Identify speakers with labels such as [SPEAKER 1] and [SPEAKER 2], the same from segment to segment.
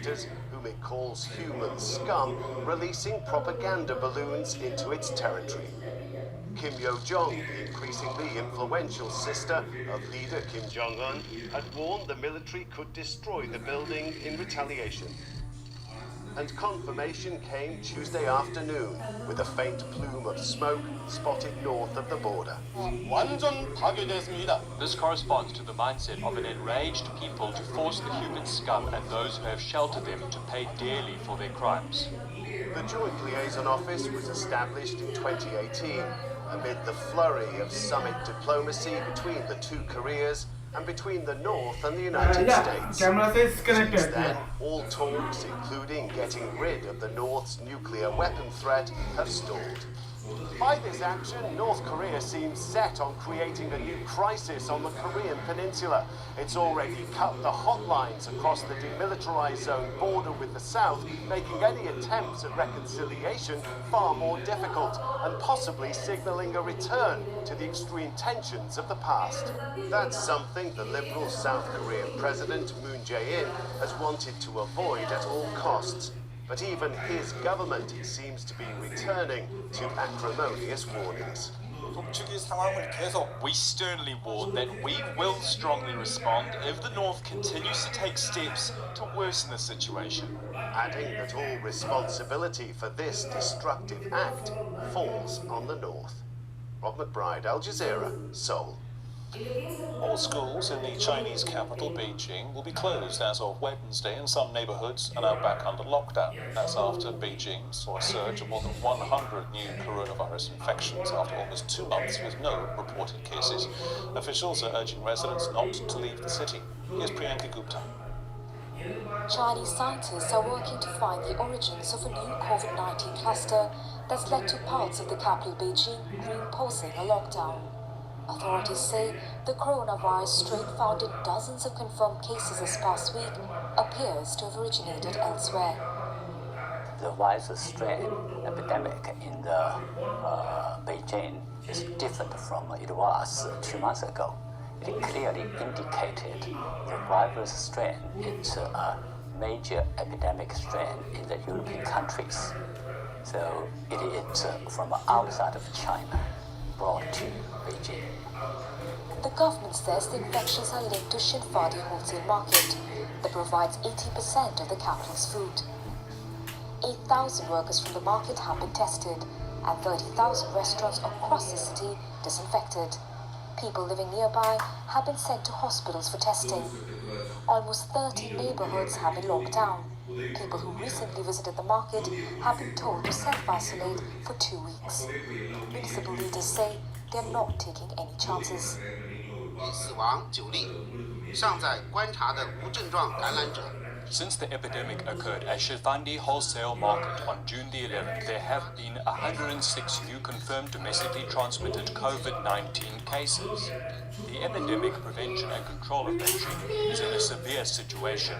[SPEAKER 1] actors, whom it calls human scum, releasing propaganda balloons into its territory. Kim Yo-jong, the increasingly influential sister of leader Kim Jong-un, had warned the military could destroy the building in retaliation. And confirmation came Tuesday afternoon, with a faint plume of smoke spotted north of the border.
[SPEAKER 2] 완전 파괴됐습니다.
[SPEAKER 3] This corresponds to the mindset of an enraged people to force the human scum and those who have sheltered them to pay dearly for their crimes.
[SPEAKER 1] The Joint Liaison Office was established in 2018 amid the flurry of summit diplomacy between the two Koreas and between the North and the United States. Since then, all talks, including getting rid of the North's nuclear weapon threat, have stalled. By this action, North Korea seems set on creating a new crisis on the Korean peninsula. It's already cut the hotlines across the demilitarized zone border with the South, making any attempts at reconciliation far more difficult and possibly signaling a return to the extreme tensions of the past. That's something the liberal South Korean President Moon Jae-in has wanted to avoid at all costs. But even his government seems to be returning to acrimonious warnings.
[SPEAKER 3] We sternly warn that we will strongly respond if the North continues to take steps to worsen the situation.
[SPEAKER 1] Adding that all responsibility for this destructive act falls on the North. Rob McBride, Al Jazeera, Seoul.
[SPEAKER 4] All schools in the Chinese capital, Beijing, will be closed as of Wednesday, and some neighborhoods are now back under lockdown. That's after Beijing saw a surge of more than 100 new coronavirus infections after almost 2 months with no reported cases. Officials are urging residents not to leave the city. Here's Priyanka Gupta.
[SPEAKER 5] Chinese scientists are working to find the origins of a new COVID-19 cluster that's led to parts of the capital Beijing reimposing a lockdown. Authorities say the coronavirus strain found in dozens of confirmed cases this past week appears to have originated elsewhere.
[SPEAKER 6] The virus strain epidemic in the Beijing is different from it was 2 months ago. It clearly indicated the virus strain is a major epidemic strain in the European countries. So it is from outside of China brought to Beijing.
[SPEAKER 5] The government says the infections are linked to Xinfadi wholesale market that provides 80% of the capital's food. 8,000 workers from the market have been tested and 30,000 restaurants across the city disinfected. People living nearby have been sent to hospitals for testing. Almost 30 neighborhoods have been locked down. People who recently visited the market have been told to self-isolate for 2 weeks. Municipal leaders say they are not taking any chances.
[SPEAKER 7] 死亡9例，尚在观察的无症状感染者。
[SPEAKER 3] Since the epidemic occurred at Shifandi Wholesale Market on June the 11th, there have been 106 new confirmed domestically transmitted COVID-19 cases. The Epidemic Prevention and Control of Beijing is in a severe situation.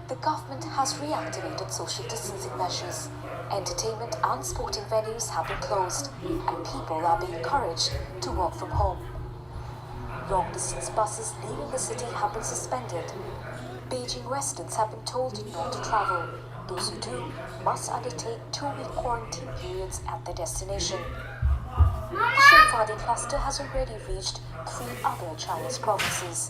[SPEAKER 5] The government has reactivated social distancing measures. Entertainment and sporting venues have been closed, and people are being encouraged to work from home. Long-distance buses leaving the city have been suspended. Beijing residents have been told not to travel. Those who do must undertake 2-week quarantine periods at their destination. The Xinfadi cluster has already reached 3 other Chinese provinces.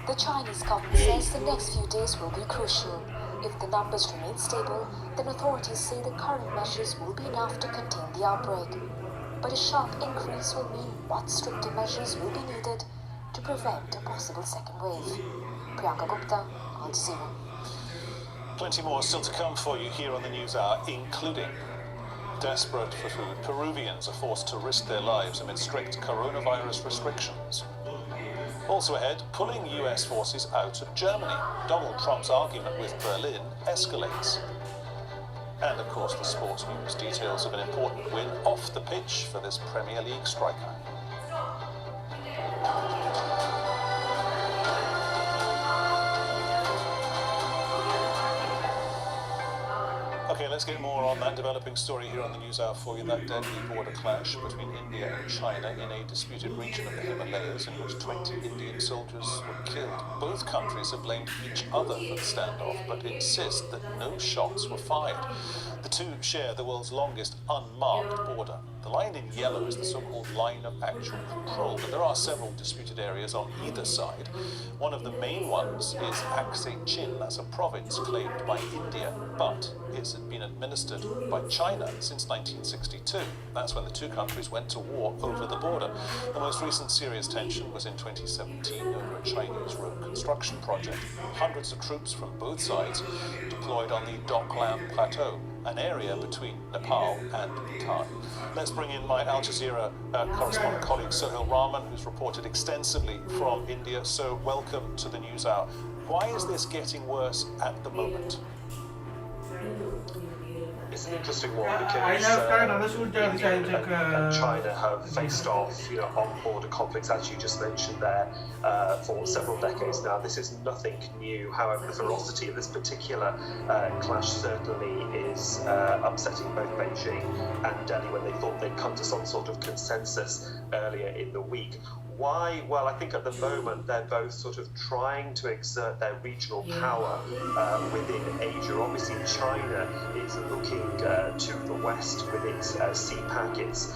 [SPEAKER 5] The Chinese government says the next few days will be crucial. If the numbers remain stable, then authorities say the current measures will be enough to contain the outbreak. But a sharp increase will mean what stricter measures will be needed to prevent a possible second wave. Priyanka Gupta, Al Jazeera.
[SPEAKER 4] Plenty more still to come for you here on the News Hour, including desperate for food, Peruvians are forced to risk their lives amid strict coronavirus restrictions. Also ahead, pulling US forces out of Germany. Donald Trump's argument with Berlin escalates. And of course the sports news, details of an important win off the pitch for this Premier League striker. Okay, Okay, let's get more on that developing story here on the News Hour for you. That deadly border clash between India and China in a disputed region of the Himalayas in which 20 Indian soldiers were killed. Both countries have blamed each other for the standoff, but insist that no shots were fired. The two share the world's longest unmarked border. The line in yellow is the so-called line of actual control, but there are several disputed areas on either side. One of the main ones is Aksai Chin. That's a province claimed by India, but it's been administered by China since 1962. That's when the two countries went to war over the border. The most recent serious tension was in 2017 over a Chinese road construction project. Hundreds of troops from both sides deployed on the Doklam Plateau, an area between Nepal and Bhutan. Let's bring in my Al Jazeera correspondent colleague Sohail Rahman, who's reported extensively from India. So welcome to the News Hour. Why is this getting worse at the moment?
[SPEAKER 1] It's an interesting one because India and China have faced off, on border conflicts, as you just mentioned there, for several decades now. This is nothing new. However, the ferocity of this particular clash certainly is upsetting both Beijing and Delhi when they thought they'd come to some sort of consensus earlier in the week. Why? Well, I think at the moment they're both sort of trying to exert their regional power within Asia. Obviously, China is looking to the west with its CPAC, its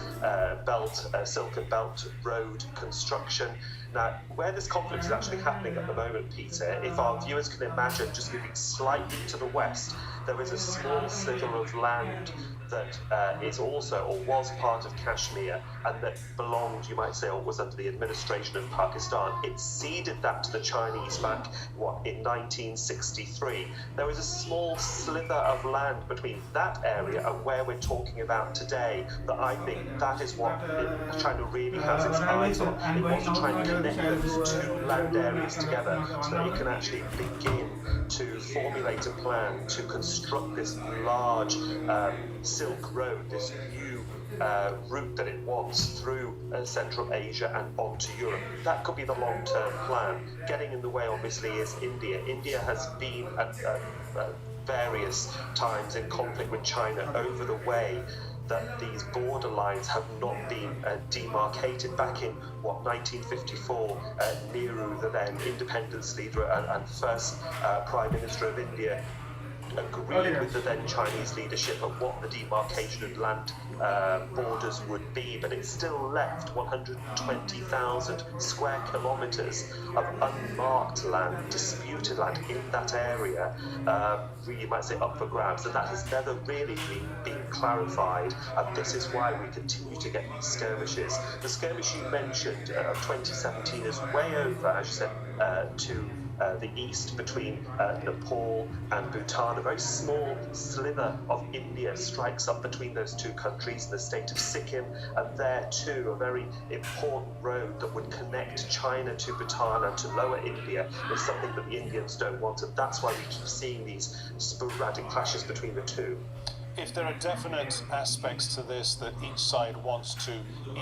[SPEAKER 1] Silk and Belt Road construction. Now, where this conflict is actually happening at the moment, Peter, if our viewers can imagine just moving slightly to the west, there is a small sliver of land that is also, or was part of Kashmir, and that belonged, you might say, or was under the administration of Pakistan. It ceded that to the Chinese back, in 1963. There is a small sliver of land between that area and where we're talking about today that I think that is what China really has its eyes on. It wants to try and connect those two land areas together so that it can actually begin to formulate a plan to construct this large Silk Road, this new route that it wants through Central Asia and onto Europe. That could be the long-term plan. Getting in the way, obviously, is India. India has been at various times in conflict with China over the way that these border lines have not been demarcated. Back in 1954, Nehru, the then independence leader and first Prime Minister of India, agreed with the then Chinese leadership of what the demarcation of land borders would be, but it still left 120,000 square kilometres of unmarked land, disputed land in that area, you might say up for grabs, and that has never really been clarified, and this is why we continue to get these skirmishes. The skirmish you mentioned of 2017 is way over, as you said, to the east between Nepal and Bhutan. A very small sliver of India strikes up between those two countries in the state of Sikkim, and there too a very important road that would connect China to Bhutan and to Lower India is something that the Indians don't want, and that's why we keep seeing these sporadic clashes between the two.
[SPEAKER 4] If there are definite aspects to this that each side wants to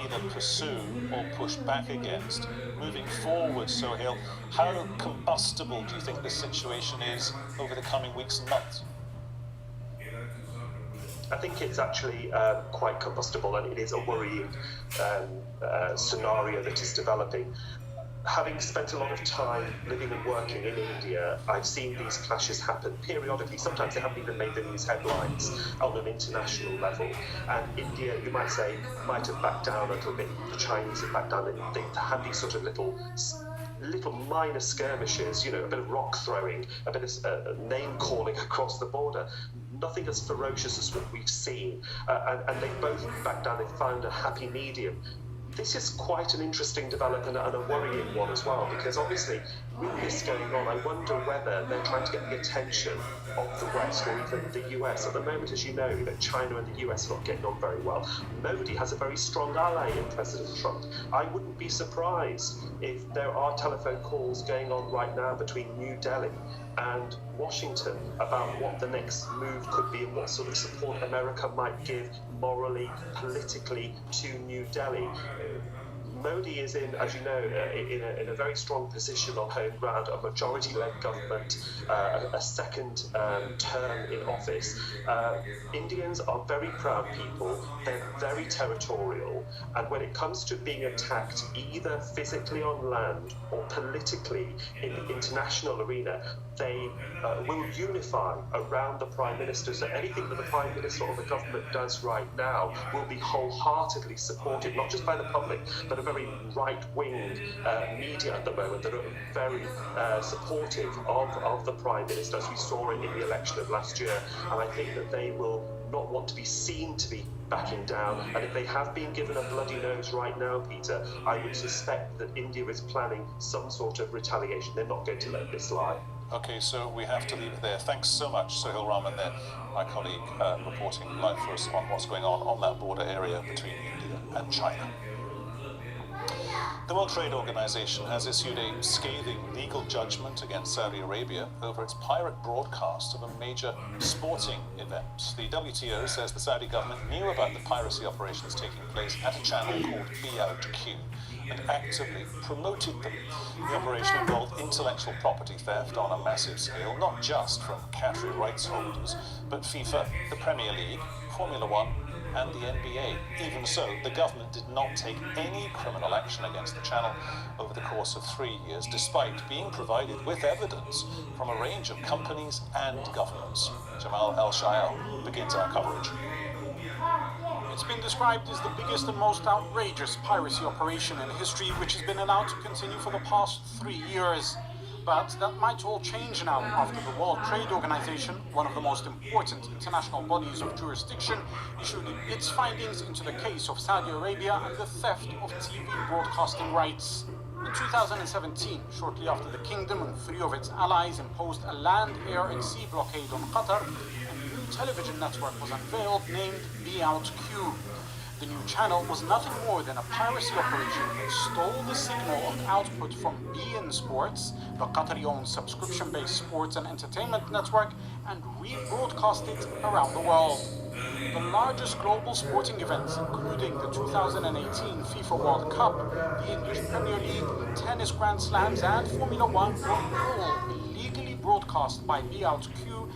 [SPEAKER 4] either pursue or push back against, moving forward, Sohail, how combustible do you think this situation is over the coming weeks and months?
[SPEAKER 1] I think it's actually quite combustible, and it is a worrying scenario that is developing. Having spent a lot of time living and working in India, I've seen these clashes happen periodically. Sometimes they haven't even made the news headlines on an international level. And India, you might say, might have backed down a little bit. The Chinese have backed down. They had these sort of little minor skirmishes, a bit of rock throwing, a bit of name calling across the border. Nothing as ferocious as what we've seen. And they both backed down. They found a happy medium. This is quite an interesting development and a worrying one as well, because obviously with this going on, I wonder whether they're trying to get the attention of the West or even the US. At the moment, as you know, China and the US are not getting on very well. Modi has a very strong ally in President Trump. I wouldn't be surprised if there are telephone calls going on right now between New Delhi and Washington about what the next move could be and what sort of support America might give morally, politically to New Delhi.
[SPEAKER 8] Modi is in, as you know, in a very strong position on home ground, a majority-led government, a second term in office. Indians are very proud people. They're very territorial, and when it comes to being attacked either physically on land or politically in the international arena, they will unify around the Prime Minister. So anything that the Prime Minister or the government does right now will be wholeheartedly supported, not just by the public, but a very right-wing media at the moment that are very supportive of the Prime Minister, as we saw in the election of last year. And I think that they will not want to be seen to be backing down. And if they have been given a bloody nose right now, Peter, I would suspect that India is planning some sort of retaliation. They're not going to let this lie.
[SPEAKER 4] Okay, so we have to leave it there. Thanks so much, Sohail Rahman there, my colleague, reporting live for us on what's going on that border area between India and China. The World Trade Organization has issued a scathing legal judgment against Saudi Arabia over its pirate broadcast of a major sporting event. The WTO says the Saudi government knew about the piracy operations taking place at a channel called BOQ and actively promoted them. The operation involved intellectual property theft on a massive scale, not just from Qatari rights holders, but FIFA, the Premier League, Formula One, and the NBA. Even so, the government did not take any criminal action against the channel over the course of 3 years, despite being provided with evidence from a range of companies and governments. Jamal El-Shael begins our coverage.
[SPEAKER 9] It's been described as the biggest and most outrageous piracy operation in history, which has been allowed to continue for the past 3 years. But that might all change now after the World Trade Organization, one of the most important international bodies of jurisdiction, issued its findings into the case of Saudi Arabia and the theft of TV broadcasting rights. In 2017, shortly after the kingdom and 3 of its allies imposed a land, air and sea blockade on Qatar, a new television network was unveiled named BOQ. The new channel was nothing more than a piracy operation that stole the signal of output from beIN Sports, the Qatari-owned subscription-based sports and entertainment network, and rebroadcast it around the world. The largest global sporting events, including the 2018 FIFA World Cup, the English Premier League, tennis Grand Slams, and Formula One, were all illegally broadcast by BOQ